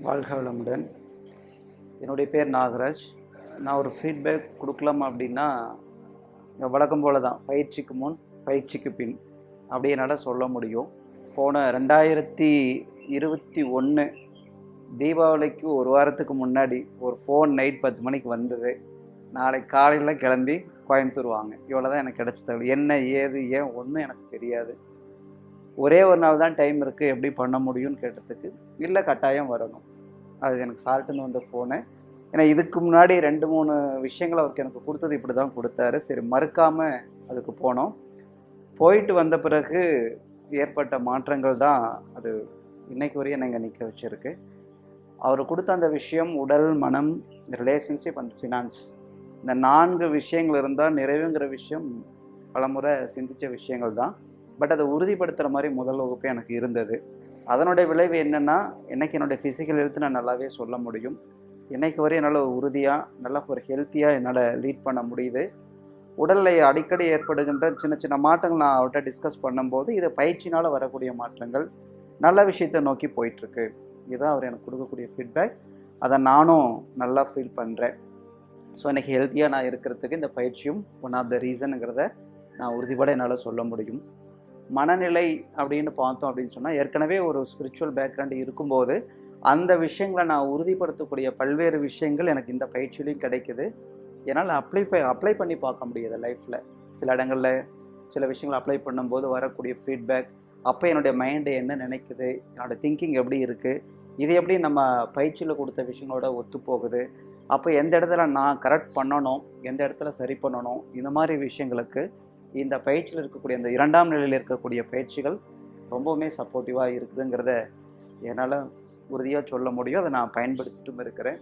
வாழ்க வளமுடன். என்னுடைய பேர் நாகராஜ். நான் ஒரு ஃபீட்பேக் கொடுக்கலாம் அப்படின்னா, வழக்கம் போல தான். பயிற்சிக்கு முன், பயிற்சிக்கு பின் அப்படி என்னால் சொல்ல முடியும். போன 2021 தீபாவளிக்கு ஒரு வாரத்துக்கு முன்னாடி ஒரு ஃபோன் நைட் 10 மணிக்கு வந்தது. நாளைக்கு காலையில் கிளம்பி கோயம்புத்தூர் வாங்க. இவ்வளோ தான் எனக்கு கிடச்ச தகவல். என்ன ஏது ஏன் ஒன்றும் எனக்கு தெரியாது. ஒரே ஒரு நாள் தான் டைம் இருக்குது, எப்படி பண்ண முடியும்னு கேட்டதுக்கு, இல்லை கட்டாயம் வரணும். அது எனக்கு சால்ட்டுன்னு வந்த ஃபோனு. ஏன்னா இதுக்கு முன்னாடி 2-3 விஷயங்கள் அவருக்கு எனக்கு கொடுத்தது இப்படி தான் கொடுத்தாரு. சரி மறுக்காமல் அதுக்கு போனோம். போயிட்டு வந்த பிறகு ஏற்பட்ட மாற்றங்கள் தான் அது இன்னைக்கு வரையும் என்னை இங்கே நிற்க வச்சுருக்கு. அவர் கொடுத்த அந்த விஷயம் உடல், மனம், ரிலேஷன்ஷிப் அண்ட் ஃபினான்ஸ், இந்த 4 விஷயங்கள் இருந்தால் நிறைவுங்கிற விஷயம் பலமுறை சிந்தித்த விஷயங்கள் தான். பட் அதை உறுதிப்படுத்துகிற மாதிரி முதல் வகுப்பே எனக்கு இருந்தது. அதனுடைய விளைவு என்னென்னா, இன்றைக்கி என்னுடைய ஃபிசிக்கல் ஹெல்த் நான் நல்லாவே சொல்ல முடியும். இன்றைக்கு வரையும் என்னால் உறுதியாக நல்ல ஒரு ஹெல்த்தியாக என்னால் லீட் பண்ண முடியுது. உடலில் அடிக்கடி ஏற்படுகின்ற சின்ன சின்ன மாற்றங்கள் நான் அவர்கிட்ட டிஸ்கஸ் பண்ணும்போது, இது பயிற்சினால் வரக்கூடிய மாற்றங்கள், நல்ல விஷயத்தை நோக்கி போயிட்டுருக்கு. இதுதான் அவர் எனக்கு கொடுக்கக்கூடிய ஃபீட்பேக். அதை நானும் நல்லா ஃபீல் பண்ணுறேன். ஸோ இன்றைக்கி ஹெல்த்தியாக நான் இருக்கிறதுக்கு இந்த பயிற்சியும் ஒன் ஆஃப் த ரீசனுங்கிறத நான் உறுதிப்பட என்னால் சொல்ல முடியும். மனநிலை அப்படின்னு பார்த்தோம் அப்படின்னு சொன்னால், ஏற்கனவே ஒரு ஸ்பிரிச்சுவல் பேக்ரவுண்டு இருக்கும்போது அந்த விஷயங்களை நான் உறுதிப்படுத்தக்கூடிய பல்வேறு விஷயங்கள் எனக்கு இந்த பயிற்சியிலையும் கிடைக்குது. என்னால் அப்ளை பண்ணி பார்க்க முடியுது லைஃப்பில். சில இடங்களில் சில விஷயங்கள் அப்ளை பண்ணும்போது வரக்கூடிய ஃபீட்பேக், அப்போ என்னுடைய மைண்டு என்ன நினைக்குது, என்னோடய திங்கிங் எப்படி இருக்குது, இது எப்படி நம்ம பயிற்சியில் கொடுத்த விஷயங்களோட ஒத்து போகுது, அப்போ எந்த இடத்துல நான் கரெக்ட் பண்ணணும், எந்த இடத்துல சரி பண்ணணும், இந்த மாதிரி விஷயங்களுக்கு இந்த பயிற்சியில் இருக்கக்கூடிய இந்த 2ஆம் நிலையில் இருக்கக்கூடிய பயிற்சிகள் ரொம்பவுமே சப்போர்ட்டிவாக இருக்குதுங்கிறத என்னால் உறுதியாக சொல்ல முடியும். அதை நான் பயன்படுத்திட்டும் இருக்கிறேன்.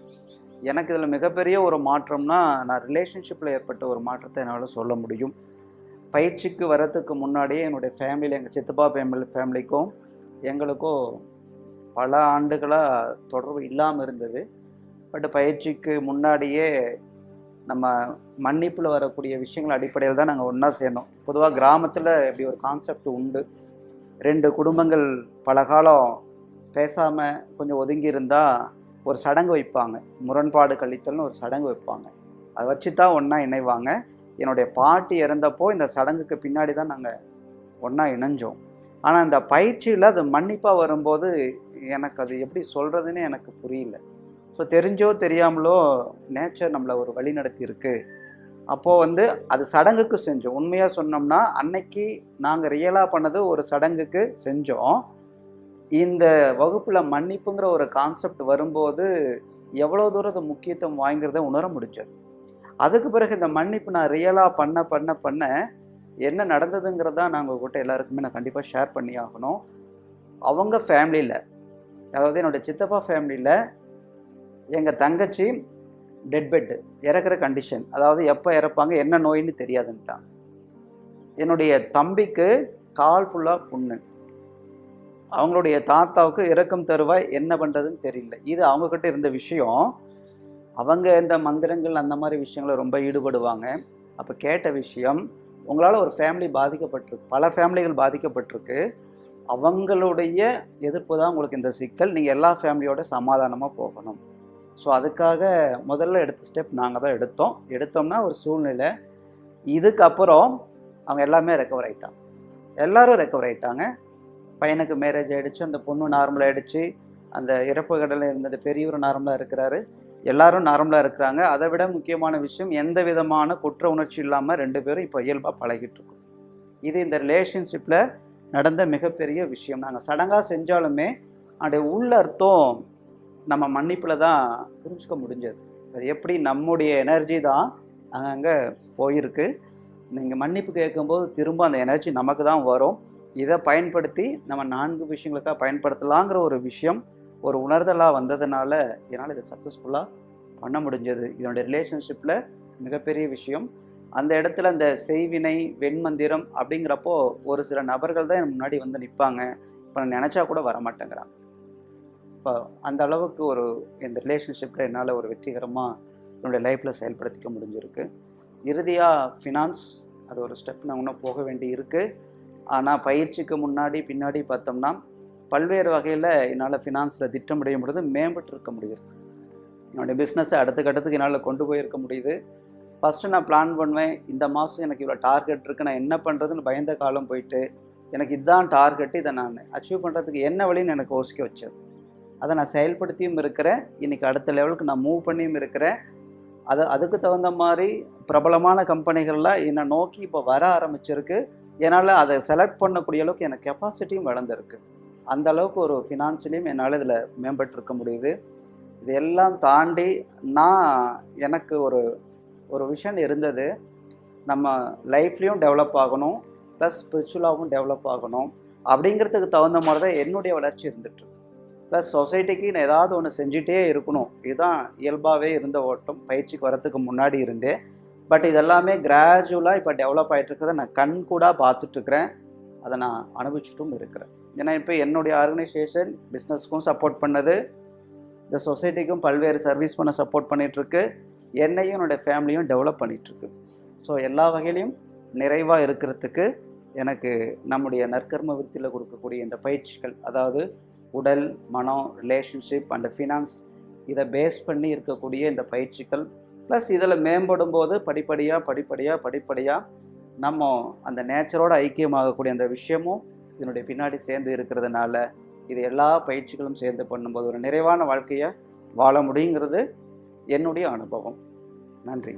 எனக்கு இதில் மிகப்பெரிய ஒரு மாற்றம்னா, நான் ரிலேஷன்ஷிப்பில் ஏற்பட்ட ஒரு மாற்றத்தை என்னால் சொல்ல முடியும். பயிற்சிக்கு வரத்துக்கு முன்னாடியே என்னுடைய ஃபேமிலியில், எங்கள் சித்தப்பா ஃபேமிலிக்கும் எங்களுக்கும் பல ஆண்டுகளாக தொடர்பு இல்லாமல் இருந்தது. பட் பயிற்சிக்கு முன்னாடியே நம்ம மன்னிப்பில் வரக்கூடிய விஷயங்கள் அடிப்படையில் தான் நாங்கள் ஒன்றா சேர்ந்தோம். பொதுவாக கிராமத்தில் இப்படி ஒரு கான்செப்ட் உண்டு. 2 குடும்பங்கள் பல காலம் பேசாமல் கொஞ்சம் ஒதுங்கி இருந்தால் ஒரு சடங்கு வைப்பாங்க. முரண்பாடு கழித்தல்னு ஒரு சடங்கு வைப்பாங்க. அதை வச்சு தான் ஒன்றா இணைவாங்க. என்னுடைய பாட்டி இறந்தப்போ இந்த சடங்குக்கு பின்னாடி தான் நாங்கள் ஒன்றா இணைஞ்சோம். ஆனால் இந்த பயிற்சியில் அது மன்னிப்பாக வரும்போது எனக்கு அது எப்படி சொல்கிறதுன்னு எனக்கு புரியல. ஸோ தெரிஞ்சோ தெரியாமலோ நேச்சர் நம்மளை ஒரு வழி நடத்தி இருக்கு. அப்போது அது சடங்குக்கு செஞ்சோம். உண்மையாக சொன்னோம்னா, அன்னைக்கு நாங்கள் ரியலாக பண்ணது ஒரு சடங்குக்கு செஞ்சோம். இந்த வகுப்பில் மன்னிப்புங்கிற ஒரு கான்செப்ட் வரும்போது எவ்வளோ தூரம் அது முக்கியத்துவம் வாங்கிறத உணர முடிஞ்சது. அதுக்கு பிறகு இந்த மன்னிப்பு நான் ரியலாக பண்ண என்ன நடந்ததுங்கிறதான் நாங்கள் உங்கள்கிட்ட எல்லாருக்குமே நான் கண்டிப்பாக ஷேர் பண்ணி ஆகணும். அவங்க ஃபேமிலியில், அதாவது என்னோடய சித்தப்பா ஃபேமிலியில் எங்கள் தங்கச்சி டெட் பெட்டு, இறக்குற கண்டிஷன். அதாவது எப்போ இறப்பாங்க, என்ன நோயின்னு தெரியாதுன்ட்டாங்க. என்னுடைய தம்பிக்கு கால் ஃபுல்லாக புண்ணு. அவங்களுடைய தாத்தாவுக்கு இறக்கும் தருவாய், என்ன பண்ணுறதுன்னு தெரியல. இது அவங்கக்கிட்ட இருந்த விஷயம். அவங்க இந்த மந்திரங்கள் அந்த மாதிரி விஷயங்களை ரொம்ப ஈடுபடுவாங்க. அப்போ கேட்ட விஷயம், உங்களால் ஒரு ஃபேமிலி பாதிக்கப்பட்டிருக்கு, பல ஃபேமிலிகள் பாதிக்கப்பட்டிருக்கு, அவங்களுடைய எதிர்ப்பு தான் உங்களுக்கு இந்த சிக்கல், நீங்கள் எல்லா ஃபேமிலியோட சமாதானமாக போகணும். ஸோ அதுக்காக முதல்ல எடுத்த ஸ்டெப் நாங்கள் தான் எடுத்தோம்னா ஒரு சூழ்நிலை. இதுக்கப்புறம் அவங்க எல்லாமே ரெக்கவர் ஆகிட்டாங்க. எல்லோரும் ரெக்கவர் ஆகிட்டாங்க. பையனுக்கு மேரேஜ் ஆகிடுச்சு, அந்த பொண்ணு நார்மலாக ஆகிடுச்சு, அந்த இறப்பு கடலில் இருந்தது பெரியவர் நார்மலாக இருக்கிறாரு, எல்லோரும் நார்மலாக இருக்கிறாங்க. அதை விட முக்கியமான விஷயம், எந்த விதமான குற்ற உணர்ச்சி இல்லாமல் 2 பேரும் இப்போ இயல்பாக பழகிட்டு இருக்கோம். இது இந்த ரிலேஷன்ஷிப்பில் நடந்த மிகப்பெரிய விஷயம். நாங்கள் சடங்காக செஞ்சாலுமே அதோடைய உள்ள அர்த்தம் நம்ம மன்னிப்பில் தான் புரிஞ்சுக்க முடிஞ்சது. அது எப்படி நம்முடைய எனர்ஜி தான் அங்கே போயிருக்கு. நீங்கள் மன்னிப்பு கேட்கும்போது திரும்ப அந்த எனர்ஜி நமக்கு தான் வரும். இதை பயன்படுத்தி நம்ம 4 விஷயங்களுக்காக பயன்படுத்தலாங்கிற ஒரு விஷயம், ஒரு உணர்தலாக வந்ததுனால என்னால் இதை சக்ஸஸ்ஃபுல்லாக பண்ண முடிஞ்சது. இதனுடைய ரிலேஷன்ஷிப்பில் மிகப்பெரிய விஷயம். அந்த இடத்துல அந்த செய்வினை வெண்மந்திரம் அப்படிங்கிறப்போ ஒரு சில நபர்கள் தான் எனக்கு முன்னாடி வந்து நிற்பாங்க. இப்போ நான் நினச்சா கூட வரமாட்டேங்கிறாங்க. இப்போ அந்த அளவுக்கு ஒரு இந்த ரிலேஷன்ஷிப்பில் என்னால் ஒரு வெற்றிகரமாக என்னுடைய லைஃப்பில் செயல்படுத்திக்க முடிஞ்சிருக்கு. இறுதியாக ஃபினான்ஸ், அது ஒரு ஸ்டெப் நான் இன்னும் போக வேண்டி இருக்குது. ஆனால் பயிற்சிக்கு முன்னாடி பின்னாடி பார்த்தோம்னா பல்வேறு வகையில் என்னால் ஃபினான்ஸில் திட்டமிட முடியுது, மேம்பட்டு இருக்க முடியுது. என்னுடைய பிஸ்னஸை அடுத்த கட்டத்துக்கு என்னால் கொண்டு போயிருக்க முடியுது. ஃபஸ்ட்டு நான் பிளான் பண்ணுவேன், இந்த மாதம் எனக்கு இவ்வளோ டார்கெட் இருக்குது, நான் என்ன பண்ணுறதுன்னு பயந்த காலம் போயிட்டு எனக்கு இதுதான் டார்கெட்டு, இதை நான் அச்சீவ் பண்ணுறதுக்கு என்ன வழின்னு எனக்கு யோசிக்க வச்சது. அதை நான் செயல்படுத்தியும் இருக்கிறேன், இன்றைக்கி அடுத்த லெவலுக்கு நான் மூவ் பண்ணியும் இருக்கிறேன். அதுக்கு தகுந்த மாதிரி பிரபலமான கம்பெனிகள்லாம் என்னை நோக்கி இப்போ வர ஆரம்பிச்சிருக்கு. என்னால் அதை செலக்ட் பண்ணக்கூடிய அளவுக்கு எனக்கு கெப்பாசிட்டியும் வளர்ந்துருக்கு. அந்த அளவுக்கு ஒரு ஃபினான்ஷியலியும் என்னால் இதில் மேம்பட்டிருக்க முடியுது. இதெல்லாம் தாண்டி எனக்கு ஒரு விஷன் இருந்தது, நம்ம லைஃப்லேயும் டெவலப் ஆகணும், ப்ளஸ் ஸ்பிரிச்சுவலாகவும் டெவலப் ஆகணும். அப்படிங்கிறதுக்கு தகுந்த மாதிரி தான் என்னுடைய வளர்ச்சி இருந்துட்டு. ப்ளஸ் சொசைட்டிக்கு நான் ஏதாவது ஒன்று செஞ்சிட்டே இருக்கணும், இதுதான் இயல்பாகவே இருந்த ஓட்டம் பயிற்சிக்கு வரத்துக்கு முன்னாடி இருந்தே. பட் இதெல்லாமே கிராஜுவலாக இப்போ டெவலப் ஆகிட்டு இருக்கிறத நான் கண்கூடாக பார்த்துட்ருக்குறேன், அதை நான் அனுபவிச்சுட்டும் இருக்கிறேன். ஏன்னா இப்போ என்னுடைய ஆர்கனைசேஷன் பிஸ்னஸ்க்கும் சப்போர்ட் பண்ணது, இந்த சொசைட்டிக்கும் பல்வேறு சர்வீஸ் பண்ண சப்போர்ட் பண்ணிகிட்ருக்கு, என்னையும் என்னுடைய ஃபேமிலியும் டெவலப் பண்ணிகிட்ருக்கு. ஸோ எல்லா வகையிலையும் நிறைவாக இருக்கிறதுக்கு எனக்கு நம்முடைய நற்கர்ம விருத்தியில் கொடுக்கக்கூடிய இந்த பயிற்சிகள், அதாவது உடல், மனம், ரிலேஷன்ஷிப் அண்ட் ஃபினான்ஸ், இதை பேஸ் பண்ணி இருக்கக்கூடிய இந்த பயிற்சிகள், ப்ளஸ் இதில் மேம்படும் போது படிப்படியாக நம்ம அந்த நேச்சரோட ஐக்கியமாகக்கூடிய அந்த விஷயமும் இதனுடைய பின்னாடி சேர்ந்து இருக்கிறதுனால இது எல்லா பயிற்சிகளும் சேர்ந்து பண்ணும்போது ஒரு நிறைவான வாழ்க்கையை வாழ முடியுங்கிறது என்னுடைய அனுபவம். நன்றி.